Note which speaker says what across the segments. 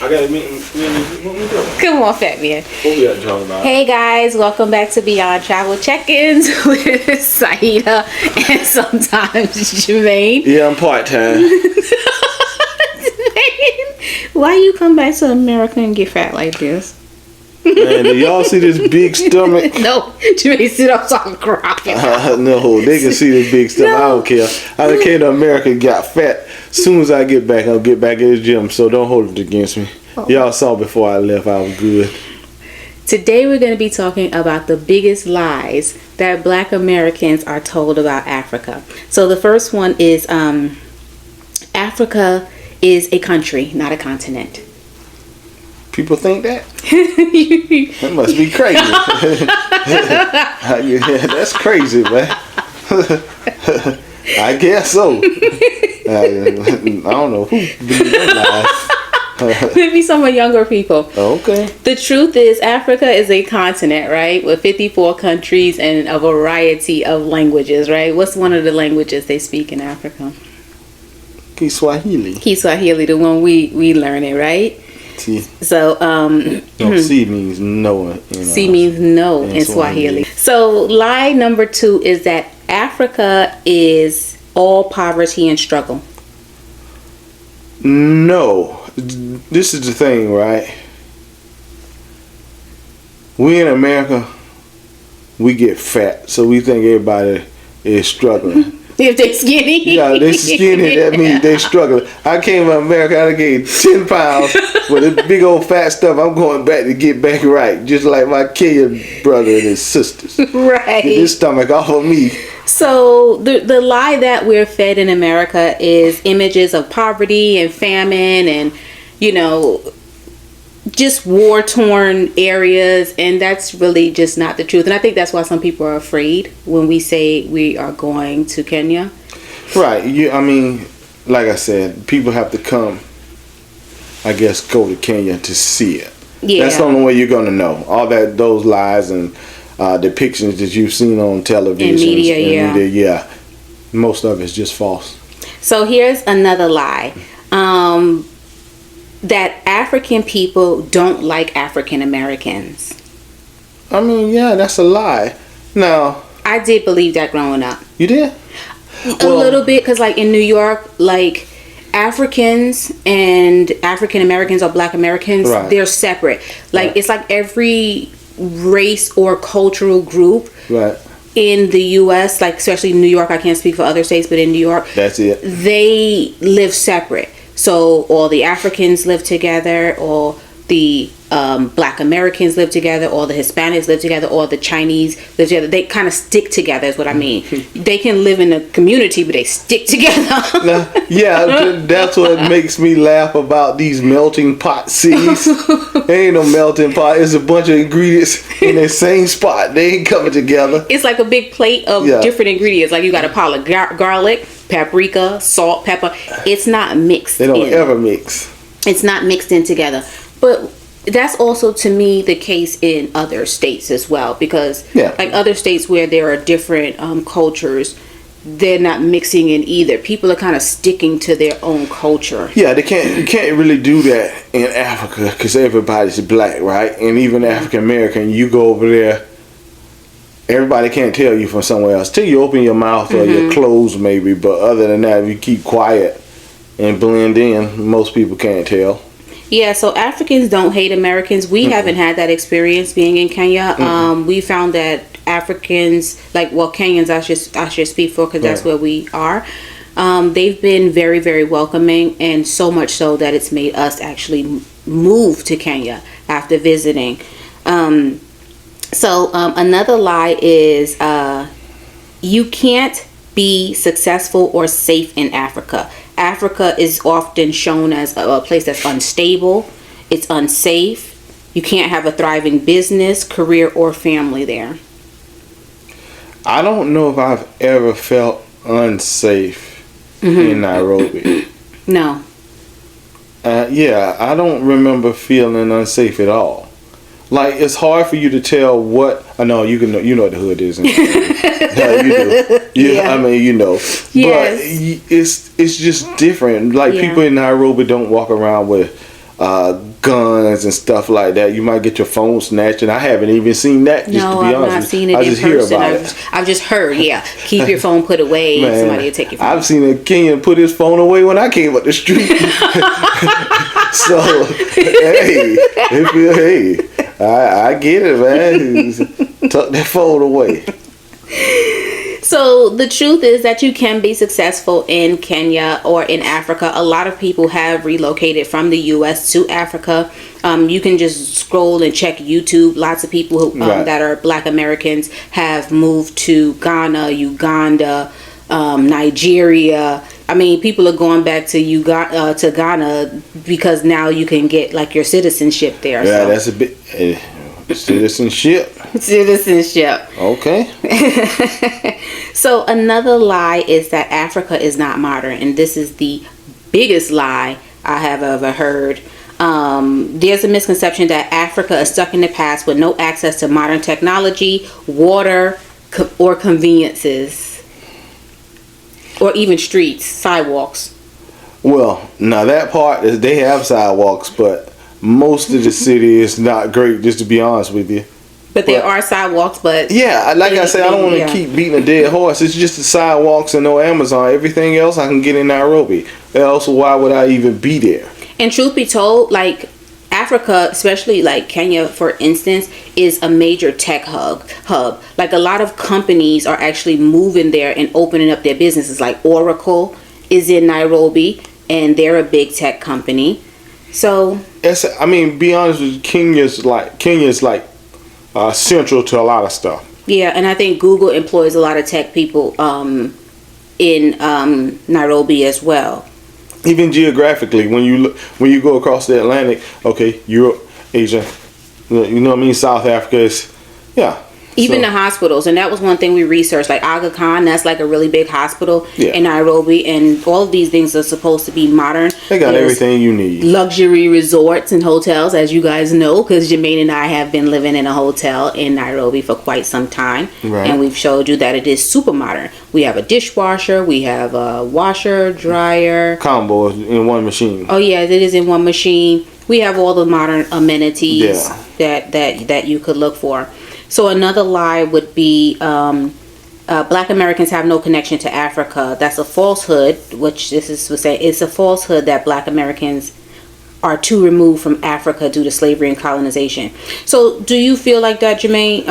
Speaker 1: I gotta meet
Speaker 2: Come on, fat man.
Speaker 1: What we got talking about?
Speaker 2: Hey guys, welcome back to Beyond Travel Check-ins with Saida and sometimes Jermaine.
Speaker 1: Yeah, I'm part-time.
Speaker 2: Why you come back to America and get fat like this?
Speaker 1: Man, do y'all see this big stomach?
Speaker 2: No, Jermaine, sit up so I'm crying.
Speaker 1: No, they can see this big stomach. I don't care. I done came to America and got fat. As soon as I get back, I'll get back in the gym. So don't hold it against me.
Speaker 2: Oh.
Speaker 1: Y'all saw before I left, I was good.
Speaker 2: Today we're going to be talking about the biggest lies that Black Americans are told about Africa. So the first one is Africa is a country, not a continent.
Speaker 1: People think that? That must be crazy. That's crazy, man. I guess so. I don't know who believes that lies.
Speaker 2: Maybe some of younger people.
Speaker 1: Okay.
Speaker 2: The truth is Africa is a continent, right? With 54 countries and a variety of languages, right? What's one of the languages they speak in Africa?
Speaker 1: Kiswahili.
Speaker 2: Kiswahili, the one we learn it, right?
Speaker 1: See.
Speaker 2: So,
Speaker 1: C means no.
Speaker 2: C means no in Swahili. So, lie number 2 is that Africa is all poverty and struggle.
Speaker 1: No. This is the thing, right? We in America, we get fat, so we think everybody is struggling.
Speaker 2: If they skinny.
Speaker 1: Yeah, they skinny, that means they struggling. I came to America, I gained 10 pounds with this big old fat stuff. I'm going back to get back right, just like my Kenyan brother and his sisters.
Speaker 2: Right.
Speaker 1: Get this stomach off of me.
Speaker 2: So the lie that we're fed in America is images of poverty and famine and, just war-torn areas, and that's really just not the truth. And I think that's why some people are afraid when we say we are going to Kenya.
Speaker 1: Right. I mean, like I said, people have to come, I guess, go to Kenya to see it. Yeah. That's the only way you're going to know. All those lies and depictions that you've seen on television.
Speaker 2: And media,
Speaker 1: most of it's just false.
Speaker 2: So here's another lie. That African people don't like African Americans.
Speaker 1: I mean, yeah, that's a lie. Now,
Speaker 2: I did believe that growing up.
Speaker 1: You did?
Speaker 2: A little bit, because like in New York, like Africans and African Americans or Black Americans, right, they're separate. Like right, it's like every race or cultural group, right, in the U.S., like especially New York, I can't speak for other states, but in New York,
Speaker 1: that's it.
Speaker 2: They live separate. So all the Africans live together, or the Black Americans live together, or the Hispanics live together, or the Chinese live together. They kind of stick together is what I mean. They can live in a community, but they stick together.
Speaker 1: Yeah, that's what makes me laugh about these melting pot cities. Ain't no melting pot. It's a bunch of ingredients in the same spot. They ain't coming together.
Speaker 2: It's like a big plate of different ingredients. Like you got a pile of garlic, paprika, salt, pepper. It's not mixed.
Speaker 1: They don't ever mix.
Speaker 2: It's not mixed in together. But that's also, to me, the case in other states as well, because like other states where there are different cultures, they're not mixing in either. People are kind of sticking to their own culture.
Speaker 1: Yeah, you can't really do that in Africa because everybody's black, right? And even African American, you go over there, everybody can't tell you from somewhere else till you open your mouth or your clothes maybe. But other than that, if you keep quiet and blend in, most people can't tell.
Speaker 2: Yeah, so Africans don't hate Americans. We haven't had that experience being in Kenya. We found that Africans, Kenyans, I should speak for, because that's where we are. They've been very, very welcoming, and so much so that it's made us actually move to Kenya after visiting. So another lie is you can't be successful or safe in Africa. Africa is often shown as a place that's unstable. It's unsafe. You can't have a thriving business, career, or family there.
Speaker 1: I don't know if I've ever felt unsafe in Nairobi.
Speaker 2: No.
Speaker 1: I don't remember feeling unsafe at all. Like, it's hard for you to tell what. I know you know what the hood is. No, you do. I mean, you know. Yes. But it's just different. Like, people in Nairobi don't walk around with guns and stuff like that. You might get your phone snatched, and I haven't even seen that. Just
Speaker 2: No,
Speaker 1: to be
Speaker 2: I've
Speaker 1: honest,
Speaker 2: not seen it
Speaker 1: I
Speaker 2: in
Speaker 1: just
Speaker 2: person.
Speaker 1: hear about it.
Speaker 2: I've just heard. Yeah, keep your phone put away.
Speaker 1: Man,
Speaker 2: Somebody will take your phone.
Speaker 1: I've seen a Kenyan put his phone away when I came up the street. So I get it, man. Tuck that phone away.
Speaker 2: So the truth is that you can be successful in Kenya or in Africa. A lot of people have relocated from the U.S. to Africa. You can just scroll and check YouTube. Lots of people who, that are Black Americans have moved to Ghana, Uganda, Nigeria. I mean, people are going back to Ghana because now you can get like your citizenship there.
Speaker 1: Yeah, so. That's a bit citizenship.
Speaker 2: Citizenship.
Speaker 1: Okay.
Speaker 2: So another lie is that Africa is not modern, and this is the biggest lie I have ever heard. There's a misconception that Africa is stuck in the past with no access to modern technology, water, or conveniences, or even streets, sidewalks.
Speaker 1: Well, now that part is they have sidewalks, but most of the city is not great, just to be honest with you.
Speaker 2: But there are sidewalks, but... Yeah,
Speaker 1: like I said, I don't want to keep beating a dead horse. It's just the sidewalks and no Amazon. Everything else I can get in Nairobi. Else, why would I even be there?
Speaker 2: And truth be told, like, Africa, especially like Kenya, for instance, is a major tech hub. Like, a lot of companies are actually moving there and opening up their businesses. Like, Oracle is in Nairobi, and they're a big tech company. So...
Speaker 1: be honest with you, Kenya's like central to a lot of stuff.
Speaker 2: Yeah, and I think Google employs a lot of tech people in Nairobi as well.
Speaker 1: Even geographically, when you go across the Atlantic, okay, Europe, Asia, you know what I mean, South Africa is, yeah.
Speaker 2: Even the hospitals, and that was one thing we researched, like Aga Khan, that's like a really big hospital in Nairobi, and all of these things are supposed to be modern.
Speaker 1: They got everything you need.
Speaker 2: Luxury resorts and hotels, as you guys know, because Jermaine and I have been living in a hotel in Nairobi for quite some time, and we've showed you that it is super modern. We have a dishwasher, we have a washer, dryer.
Speaker 1: Combo in one machine.
Speaker 2: Oh yeah, it is in one machine. We have all the modern amenities that you could look for. So another lie would be Black Americans have no connection to Africa. That's a falsehood, which this is to say it's a falsehood that Black Americans are too removed from Africa due to slavery and colonization. So do you feel like that, Jermaine?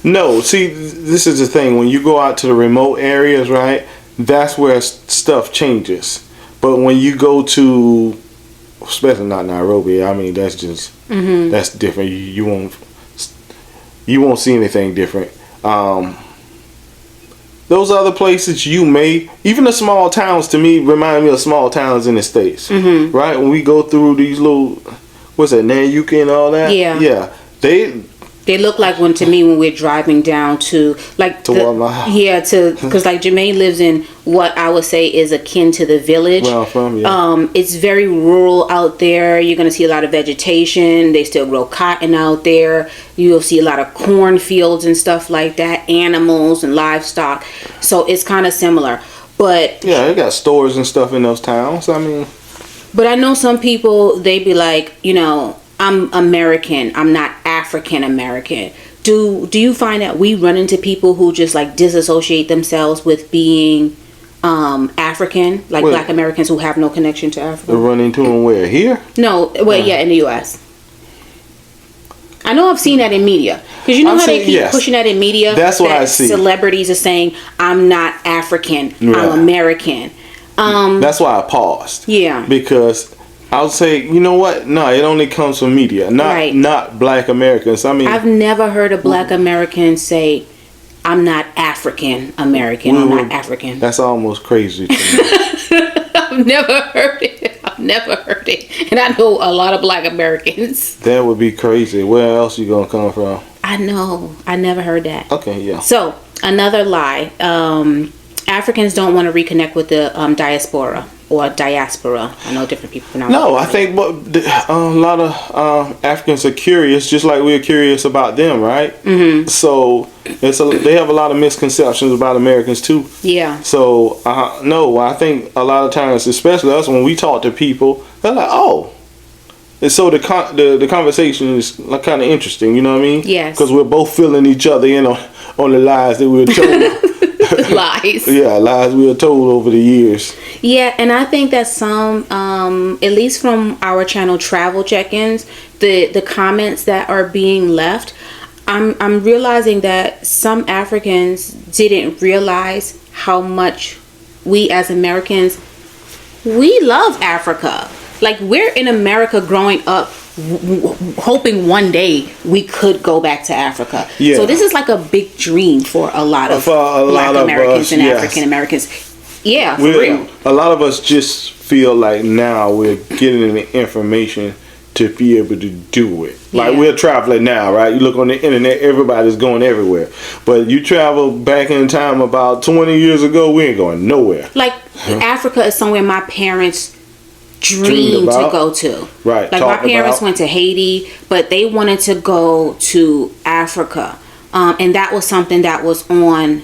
Speaker 1: No, see, this is the thing. When you go out to the remote areas, right, that's where stuff changes. But when you go to, especially not Nairobi, I mean, that's just, that's different. You won't see anything different. Those other places even the small towns to me remind me of small towns in the States. Right? When we go through these little, what's that, Nanyuka and all that? Yeah. They
Speaker 2: look like when we're driving down to like because like Jermaine lives in what I would say is akin to the village.
Speaker 1: Where I'm from,
Speaker 2: it's very rural out there. You're gonna see a lot of vegetation. They still grow cotton out there. You'll see a lot of cornfields and stuff like that. Animals and livestock. So it's kind of similar, but
Speaker 1: they got stores and stuff in those towns. I mean,
Speaker 2: but I know some people they be like, I'm American. I'm not African American. Do you find that we run into people who just like disassociate themselves with being African, like Black Americans who have no connection to Africa?
Speaker 1: We run into them where? Here?
Speaker 2: No, in the U.S. I know I've seen that in media. Because how they keep pushing that in media?
Speaker 1: That's what I see.
Speaker 2: Celebrities are saying, I'm not African, I'm American.
Speaker 1: That's why I paused.
Speaker 2: Yeah.
Speaker 1: Because I would say, you know what? No, it only comes from media, not Black Americans. I mean,
Speaker 2: I've never heard a Black American say, I'm not African American. I'm not African.
Speaker 1: That's almost crazy to me.
Speaker 2: I've never heard it. And I know a lot of Black Americans.
Speaker 1: That would be crazy. Where else you gonna come from?
Speaker 2: I know. I never heard that.
Speaker 1: Okay, yeah.
Speaker 2: So, another lie. Africans don't want to reconnect with the diaspora or diaspora? I know different people pronounce it.
Speaker 1: No, I think a lot of Africans are curious, just like we're curious about them, right? Mm-hmm. So they have a lot of misconceptions about Americans too.
Speaker 2: Yeah.
Speaker 1: So no, I think a lot of times, especially us, when we talk to people, they're like, oh. And so the conversation is like kind of interesting, you know what I mean?
Speaker 2: Yes.
Speaker 1: Because we're both filling each other in on the lies that we were told.
Speaker 2: Lies.
Speaker 1: Yeah, lies we were told over the years.
Speaker 2: Yeah, and I think that some, at least from our channel Travel Check-ins, the comments that are being left, I'm realizing that some Africans didn't realize how much we as Americans, we love Africa. Like, we're in America growing up hoping one day we could go back to Africa.
Speaker 1: Yeah.
Speaker 2: So this is like a big dream for a lot of Black Americans and African Americans. Yeah, for real.
Speaker 1: A lot of us just feel like now we're getting the information to be able to do it. Like, we're traveling now, right? You look on the internet, everybody's going everywhere. But you travel back in time about 20 years ago, we ain't going nowhere.
Speaker 2: Like, Africa is somewhere my parents dreamed to go to.
Speaker 1: Right.
Speaker 2: Like, my parents went to Haiti, but they wanted to go to Africa. And that was something that was on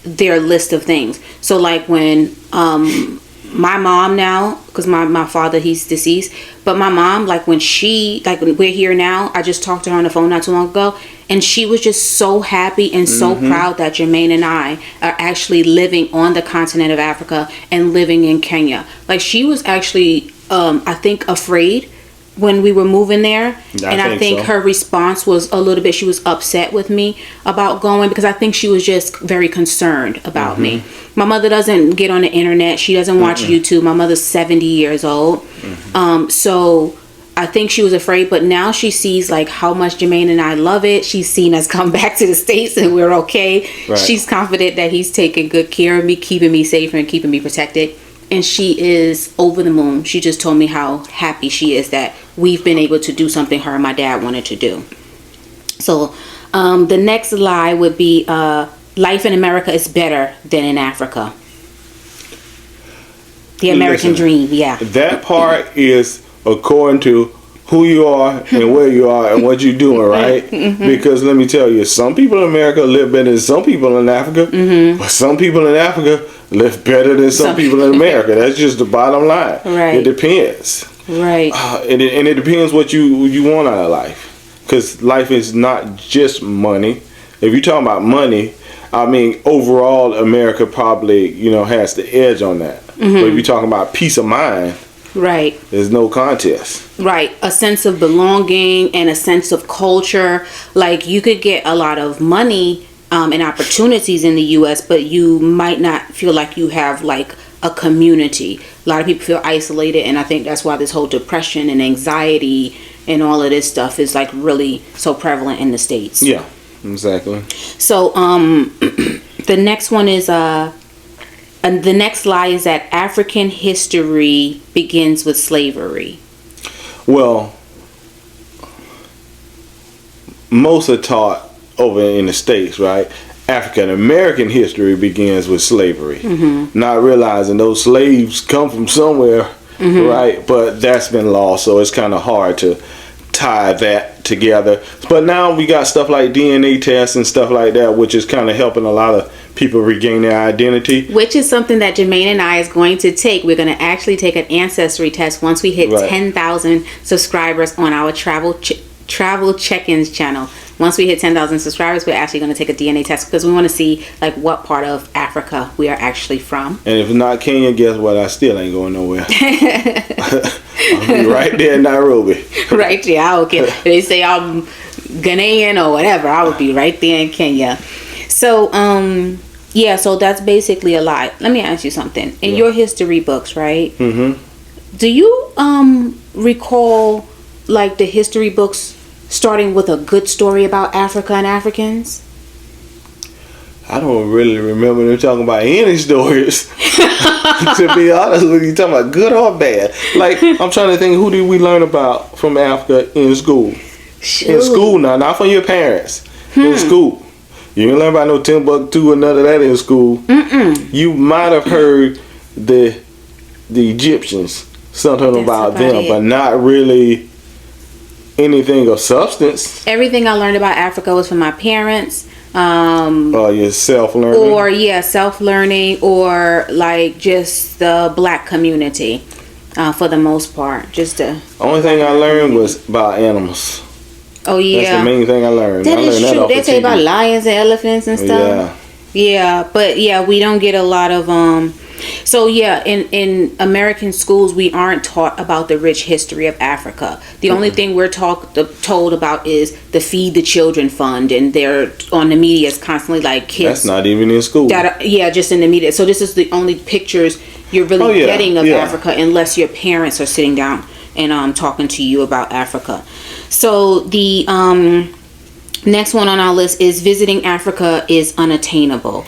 Speaker 2: their list of things. So, like, when my mom now, because my father, he's deceased, but my mom, like, when we're here now, I just talked to her on the phone not too long ago, and she was just so happy and so proud that Jermaine and I are actually living on the continent of Africa and living in Kenya. Like, she was actually, I think, afraid when we were moving there. I think her response was a little bit, she was upset with me about going, because I think she was just very concerned about me. My mother doesn't get on the internet. She doesn't watch YouTube. My mother's 70 years old. So I think she was afraid, but now she sees like how much Jermaine and I love it. She's seen us come back to the States and we're okay. Right. She's confident that he's taking good care of me, keeping me safe and keeping me protected. And she is over the moon. She just told me how happy she is that we've been able to do something her and my dad wanted to do. So the next lie would be life in America is better than in Africa. The American dream, yeah.
Speaker 1: That part is according to who you are and where you are and what you're doing, right? Because let me tell you, some people in America live better than some people in Africa, but some people in Africa live better than some people in America. That's just the bottom line.
Speaker 2: Right.
Speaker 1: It depends.
Speaker 2: Right.
Speaker 1: And it depends what you want out of life. Because life is not just money. If you're talking about money, I mean, overall, America probably, has the edge on that. But if you're talking about peace of mind,
Speaker 2: right,
Speaker 1: there's no contest.
Speaker 2: Right. A sense of belonging and a sense of culture. Like, you could get a lot of money and opportunities in the U.S., but you might not feel like you have like a community. A lot of people feel isolated, and I think that's why this whole depression and anxiety and all of this stuff is like really so prevalent in the States.
Speaker 1: Yeah, exactly.
Speaker 2: So the next one is and the next lie is that African history begins with slavery. Well,
Speaker 1: most are taught over in the States, right? African American history begins with slavery. Not realizing those slaves come from somewhere, right? But that's been lost, so it's kind of hard to tie that together. But now we got stuff like DNA tests and stuff like that, which is kind of helping a lot of people regain their identity.
Speaker 2: Which is something that Jermaine and I is going to take. We're going to actually take an ancestry test once we hit 10,000 subscribers on our Travel Check-ins channel. Once we hit 10,000 subscribers, we're actually going to take a DNA test because we want to see like what part of Africa we are actually from.
Speaker 1: And if not Kenya, guess what? I still ain't going nowhere. I'll be right there in Nairobi.
Speaker 2: Right there. I don't care. They say I'm Ghanaian or whatever. I would be right there in Kenya. So, yeah, so that's basically a lie. Let me ask you something. In your history books, right? Do you recall like the history books starting with a good story about Africa and Africans?
Speaker 1: I don't really remember them talking about any stories. To be honest with you, talking about good or bad. Like, I'm trying to think, who did we learn about from Africa in school? Shoot. In school now, not from your parents. In school. You didn't learn about no Timbuktu or none of that in school. You might have heard the the Egyptians, something
Speaker 2: That's
Speaker 1: about
Speaker 2: about
Speaker 1: them,
Speaker 2: it.
Speaker 1: but not really anything of substance.
Speaker 2: Everything I learned about Africa was from my parents.
Speaker 1: Or your self-learning.
Speaker 2: Or self-learning, or like just the black community, for the most part. Just the
Speaker 1: only thing I learned was about animals.
Speaker 2: Oh yeah,
Speaker 1: that's the main thing I learned.
Speaker 2: That
Speaker 1: I
Speaker 2: is
Speaker 1: learned
Speaker 2: true.
Speaker 1: off
Speaker 2: They
Speaker 1: of
Speaker 2: tell you about
Speaker 1: TV.
Speaker 2: lions and elephants and stuff. Yeah, but we don't get a lot of So in American schools we aren't taught about the rich history of Africa. The only thing we're told about is the Feed the Children Fund, and they're on the media is constantly like kids.
Speaker 1: That's not even in school.
Speaker 2: Just in the media. So this is the only pictures you're really getting of Africa, unless your parents are sitting down and talking to you about Africa. So the next one on our list is visiting Africa is unattainable.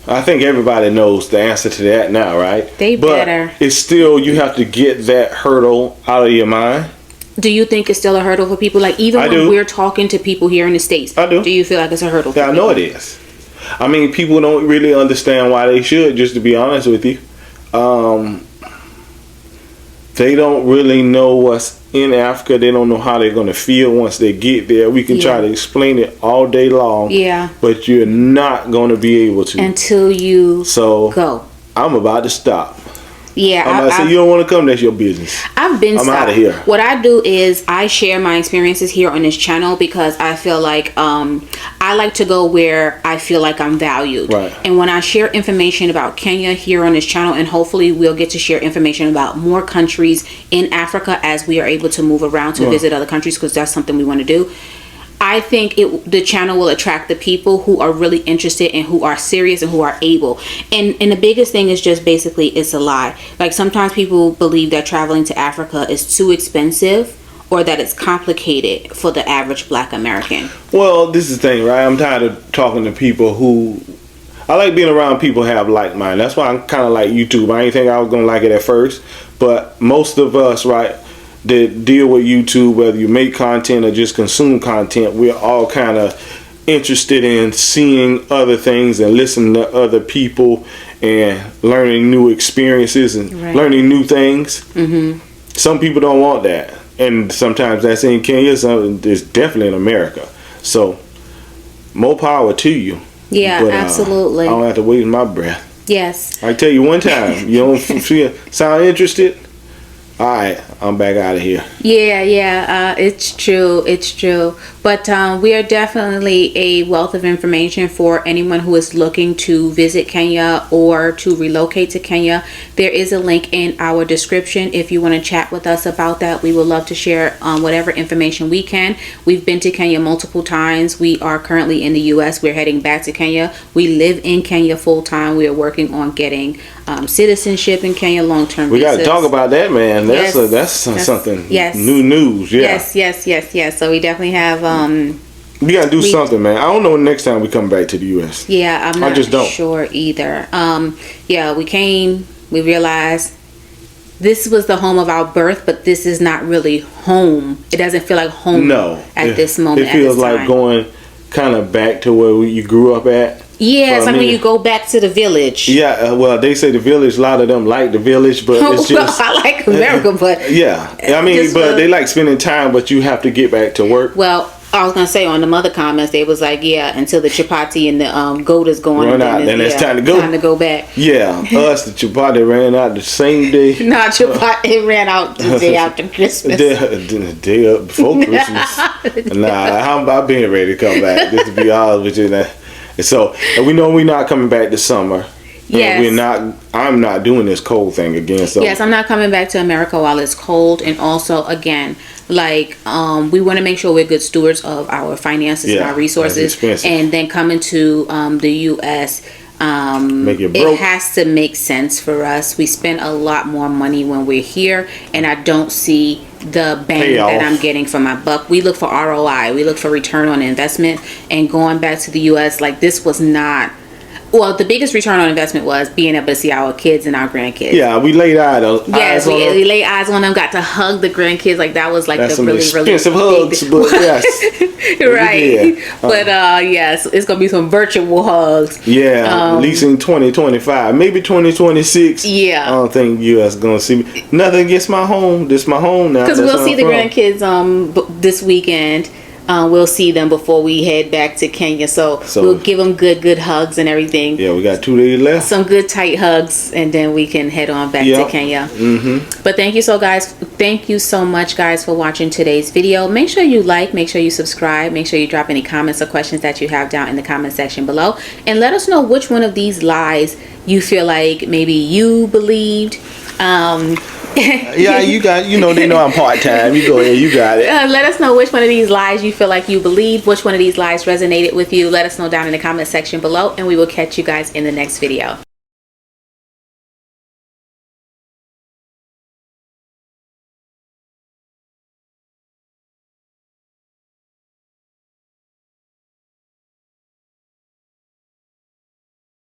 Speaker 1: I think everybody knows the answer to that now, right?
Speaker 2: They better.
Speaker 1: But it's still, you have to get that hurdle out of your mind.
Speaker 2: Do you think it's still a hurdle for people? Like, even when we're talking to people here in the States,
Speaker 1: I do.
Speaker 2: Do you feel like it's a hurdle for
Speaker 1: Yeah, I know it is. I mean, people don't really understand why they should, just to be honest with you. They don't really know what's in Africa. They don't know how they're going to feel once they get there. We can try to explain it all day long.
Speaker 2: Yeah.
Speaker 1: But you're not going to be able to.
Speaker 2: Until you
Speaker 1: go. I'm about to stop.
Speaker 2: Yeah,
Speaker 1: I'm about to say, you don't want to come, that's your business.
Speaker 2: I'm
Speaker 1: out of here.
Speaker 2: What I do is I share my experiences here on this channel because I feel like I like to go where I feel like I'm valued.
Speaker 1: Right.
Speaker 2: And when I share information about Kenya here on this channel, and hopefully we'll get to share information about more countries in Africa as we are able to move around to visit other countries, because that's something we want to do. I think the channel will attract the people who are really interested and who are serious and who are able. And the biggest thing is just basically it's a lie. Like, sometimes people believe that traveling to Africa is too expensive or that it's complicated for the average Black American.
Speaker 1: Well, this is the thing, right? I'm tired of talking to people who... I like being around people who have like mind. That's why I'm kind of like YouTube. I didn't think I was going to like it at first. But most of us, right, that deal with YouTube, whether you make content or just consume content, we're all kind of interested in seeing other things and listening to other people and learning new experiences and learning new things. Some people don't want that, and sometimes that's in Kenya, some it's definitely in America. So more power to you.
Speaker 2: Yeah, but, absolutely.
Speaker 1: I don't have to waste my breath.
Speaker 2: Yes.
Speaker 1: I tell you one time, you don't sound interested, all right, I'm back out of here.
Speaker 2: Yeah, it's true. But we are definitely a wealth of information for anyone who is looking to visit Kenya or to relocate to Kenya. There is a link in our description if you want to chat with us about that. We would love to share whatever information we can. We've been to Kenya multiple times. We are currently in the U.S. We're heading back to Kenya. We live in Kenya full time. We are working on getting citizenship in Kenya, long-term visas.
Speaker 1: We got to talk about that, man. That's something new news. Yeah.
Speaker 2: Yes. So we definitely have
Speaker 1: we gotta do something, man. I don't know when next time we come back to the U.S.
Speaker 2: Yeah, I'm not
Speaker 1: I just don't.
Speaker 2: sure either. We came, we realized this was the home of our birth, but this is not really home. It doesn't feel like home at this moment.
Speaker 1: It feels like going kind of back to where you grew up at.
Speaker 2: Yeah, it's like when you go back to the village.
Speaker 1: Yeah, well, they say the village, a lot of them like the village, but it's just...
Speaker 2: I like America, but...
Speaker 1: Yeah, I mean, but they like spending time, but you have to get back to work.
Speaker 2: Well, I was going to say, on the mother comments, they was like, until the chapati and the goat is gone.
Speaker 1: Run out, then it's time to go.
Speaker 2: Time to go back.
Speaker 1: Yeah, us, the chapati ran out the same day.
Speaker 2: Nah, chapati ran out the day after Christmas.
Speaker 1: The day up before Christmas. Nah, I've been ready to come back, just to be honest with you. So we know we're not coming back this summer.
Speaker 2: Yes.
Speaker 1: I'm not doing this cold thing again. So
Speaker 2: yes, I'm not coming back to America while it's cold. And also, again, like we want to make sure we're good stewards of our finances and our resources. And then coming to the U.S.
Speaker 1: It
Speaker 2: has to make sense for us. We spend a lot more money when we're here, and I don't see the bang that I'm getting for my buck. We look for ROI. We look for return on investment. And going back to the U.S., like, this was not Well, the biggest return on investment was being able to see our kids and our grandkids.
Speaker 1: Yeah, we laid eyes
Speaker 2: Yes,
Speaker 1: on them.
Speaker 2: we laid eyes on them. Got to hug the grandkids. Like that was like
Speaker 1: That's
Speaker 2: the
Speaker 1: some
Speaker 2: really
Speaker 1: expensive
Speaker 2: really
Speaker 1: hugs, but yes,
Speaker 2: right.
Speaker 1: Yeah.
Speaker 2: But yes, it's gonna be some virtual hugs.
Speaker 1: Yeah, at least in 2025, maybe 2026.
Speaker 2: Yeah.
Speaker 1: I don't think you guys gonna see me. Nothing against my home. This my home now.
Speaker 2: Because
Speaker 1: That's
Speaker 2: we'll
Speaker 1: where
Speaker 2: see
Speaker 1: I'm
Speaker 2: the
Speaker 1: from.
Speaker 2: grandkids this weekend. We'll see them before we head back to Kenya. So we'll give them good hugs and everything.
Speaker 1: Yeah, we got 2 days left.
Speaker 2: Some good tight hugs, and then we can head on back to Kenya. But thank you so much, guys, for watching today's video. Make sure you like, make sure you subscribe, make sure you drop any comments or questions that you have down in the comment section below, and let us know which one of these lies you feel like maybe you believed.
Speaker 1: Yeah, you got. They know I'm part time. You go ahead. You got it.
Speaker 2: Let us know which one of these lies you feel like you believe. Which one of these lies resonated with you. Let us know down in the comment section below, and we will catch you guys in the next video.